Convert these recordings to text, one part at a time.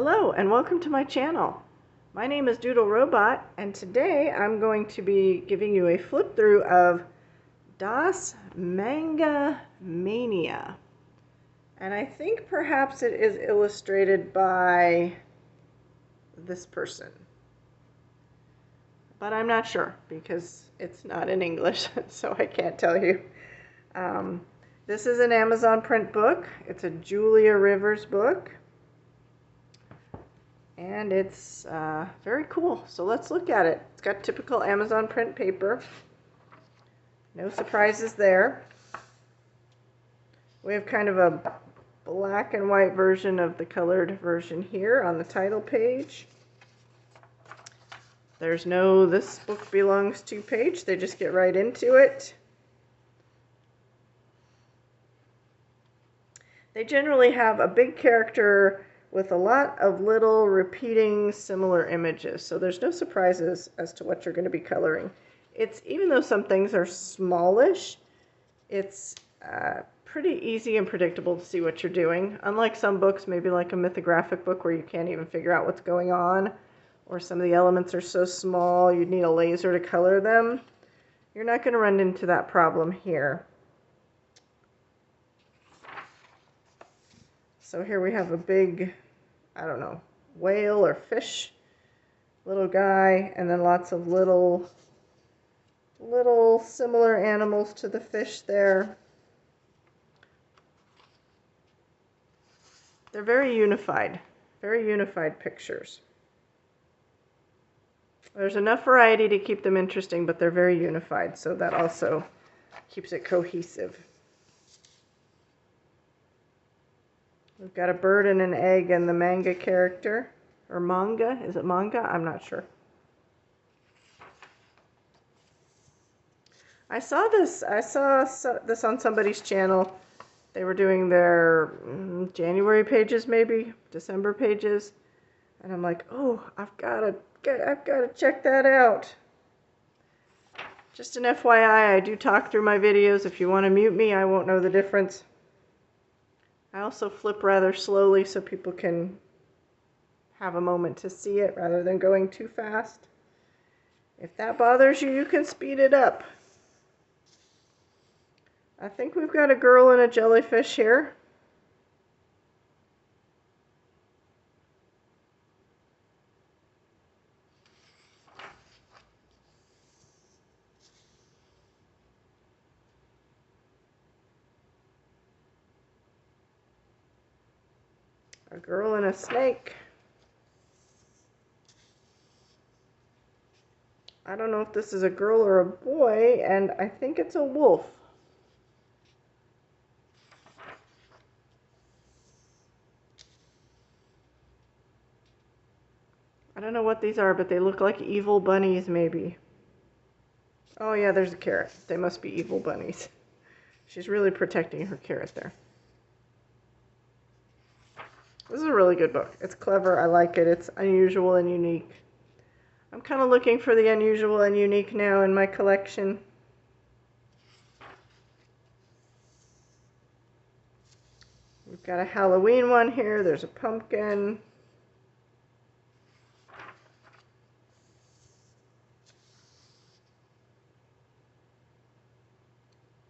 Hello and welcome to my channel. My name is Doodle Robot and today I'm going to be giving you a flip through of Das Manga Mania. And I think perhaps it is illustrated by this person. But I'm not sure because it's not in English, so I can't tell you. This is an Amazon print book. It's a Julia Rivers book. And it's very cool. So let's look at it. It's got typical Amazon print paper. No surprises there. We have kind of a black and white version of the colored version here on the title page. There's no "this book belongs to" page. They just get right into it. They generally have a big character with a lot of little repeating similar images. So there's no surprises as to what you're going to be coloring. Even though some things are smallish, it's pretty easy and predictable to see what you're doing. Unlike some books, maybe like a mythographic book where you can't even figure out what's going on, or some of the elements are so small you'd need a laser to color them. You're not going to run into that problem here. So here we have a big, I don't know, whale or fish, little guy, and then lots of little similar animals to the fish there. They're very unified pictures. There's enough variety to keep them interesting, but they're very unified, so that also keeps it cohesive. We've got a bird and an egg and the manga character. Or manga. Is it manga? I'm not sure. I saw this on somebody's channel. They were doing their January pages, maybe December pages. And I'm like, oh, I've got to check that out. Just an FYI, I do talk through my videos. If you want to mute me, I won't know the difference. I also flip rather slowly so people can have a moment to see it rather than going too fast. If that bothers you, you can speed it up. I think we've got a girl and a jellyfish here. A girl and a snake. I don't know if this is a girl or a boy, and I think it's a wolf. I don't know what these are, but they look like evil bunnies, maybe. Oh yeah, there's a carrot. They must be evil bunnies. She's really protecting her carrot there. This is a really good book. It's clever. I like it. It's unusual and unique. I'm kind of looking for the unusual and unique now in my collection. We've got a Halloween one here. There's a pumpkin.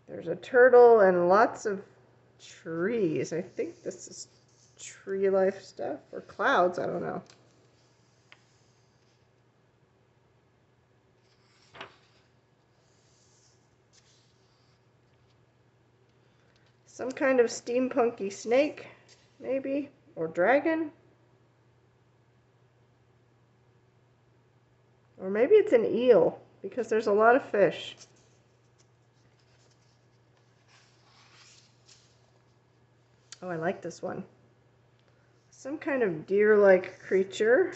There's a turtle and lots of trees. I think this is tree life stuff or clouds. I don't know. Some kind of steampunky snake, maybe, or dragon. Or maybe it's an eel, because there's a lot of fish. Oh, I like this one. Some kind of deer-like creature.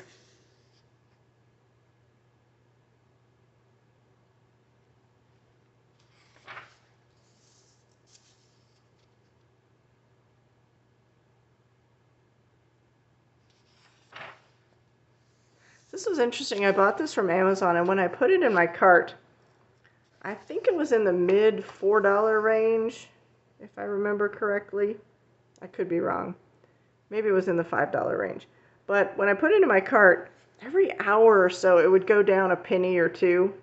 This was interesting. I bought this from Amazon, and when I put it in my cart, I think it was in the mid $4 range, if I remember correctly. I could be wrong. Maybe it was in the $5 range. But when I put it in my cart, every hour or so it would go down a penny or two.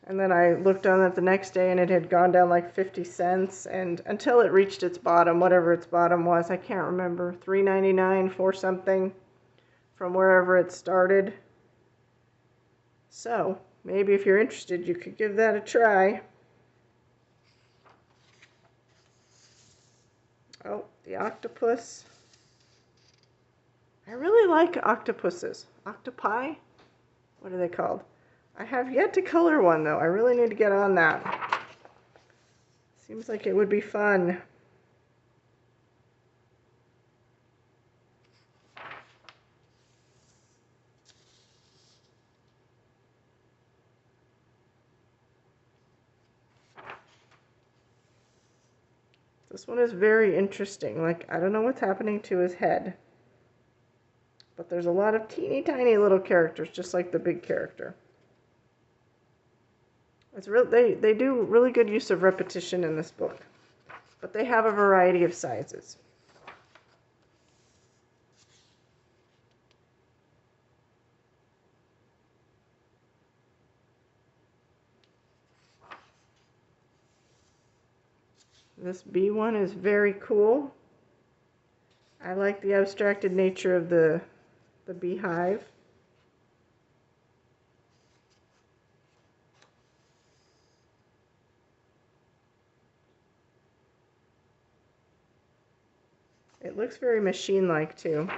And then I looked on it the next day and it had gone down like 50 cents. And until it reached its bottom, whatever its bottom was, I can't remember, $3.99 for something from wherever it started. So maybe if you're interested, you could give that a try. Oh, the octopus. I really like octopuses. Octopi? What are they called? I have yet to color one, though. I really need to get on that. Seems like it would be fun. This one is very interesting. Like, I don't know what's happening to his head. But there's a lot of teeny tiny little characters, just like the big character. It's they do really good use of repetition in this book. But they have a variety of sizes. This bee one is very cool. I like the abstracted nature of the beehive. It looks very machine-like too.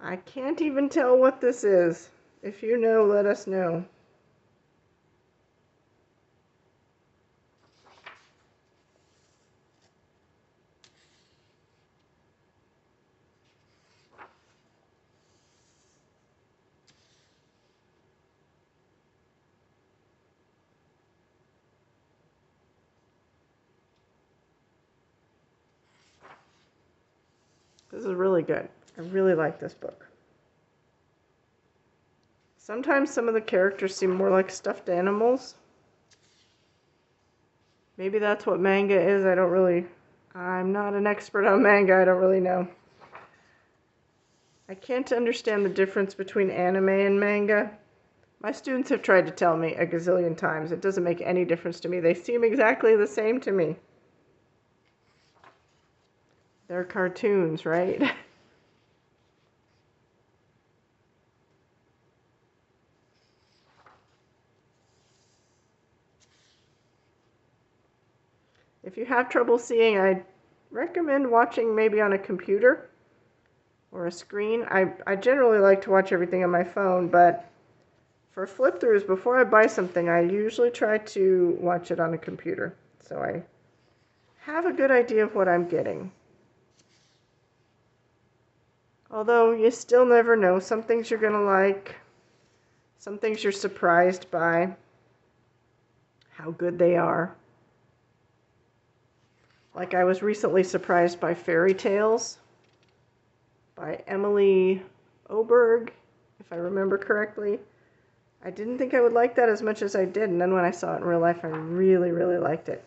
I can't even tell what this is. If you know, let us know. This is really good. I really like this book. Sometimes some of the characters seem more like stuffed animals. Maybe that's what manga is. I'm not an expert on manga. I don't really know. I can't understand the difference between anime and manga. My students have tried to tell me a gazillion times. It doesn't make any difference to me. They seem exactly the same to me. They're cartoons, right? If you have trouble seeing, I recommend watching maybe on a computer or a screen. I generally like to watch everything on my phone, but for flip-throughs, before I buy something, I usually try to watch it on a computer, so I have a good idea of what I'm getting. Although, you still never know. Some things you're going to like, some things you're surprised by how good they are. Like I was recently surprised by Fairy Tales by Emily Oberg, if I remember correctly. I didn't think I would like that as much as I did, and then when I saw it in real life, I really, really liked it.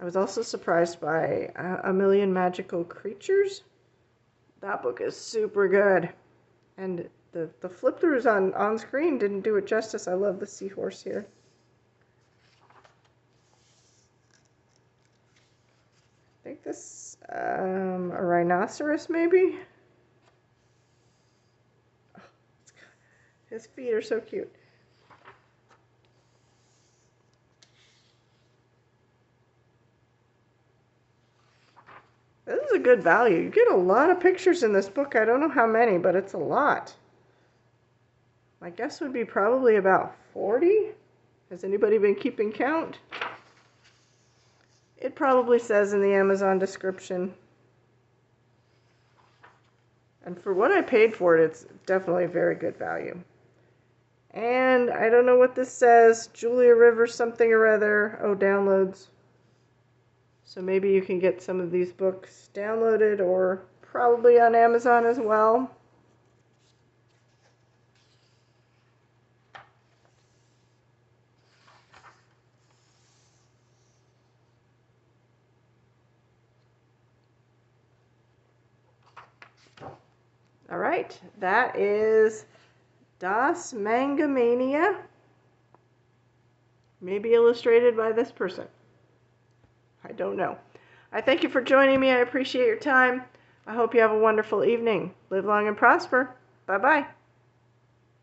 I was also surprised by A Million Magical Creatures. That book is super good. And the flip-throughs on screen didn't do it justice. I love the seahorse here. I think this, a rhinoceros maybe? Oh, his feet are so cute. This is a good value. You get a lot of pictures in this book. I don't know how many, but it's a lot. My guess would be probably about 40. Has anybody been keeping count? It probably says in the Amazon description. And for what I paid for it, it's definitely a very good value. And I don't know what this says. Julia Rivers something or other. Oh, downloads. So maybe you can get some of these books downloaded or probably on Amazon as well. All right, that is Das Manga Mania, maybe illustrated by this person. I don't know. I thank you for joining me. I appreciate your time. I hope you have a wonderful evening. Live long and prosper. Bye-bye.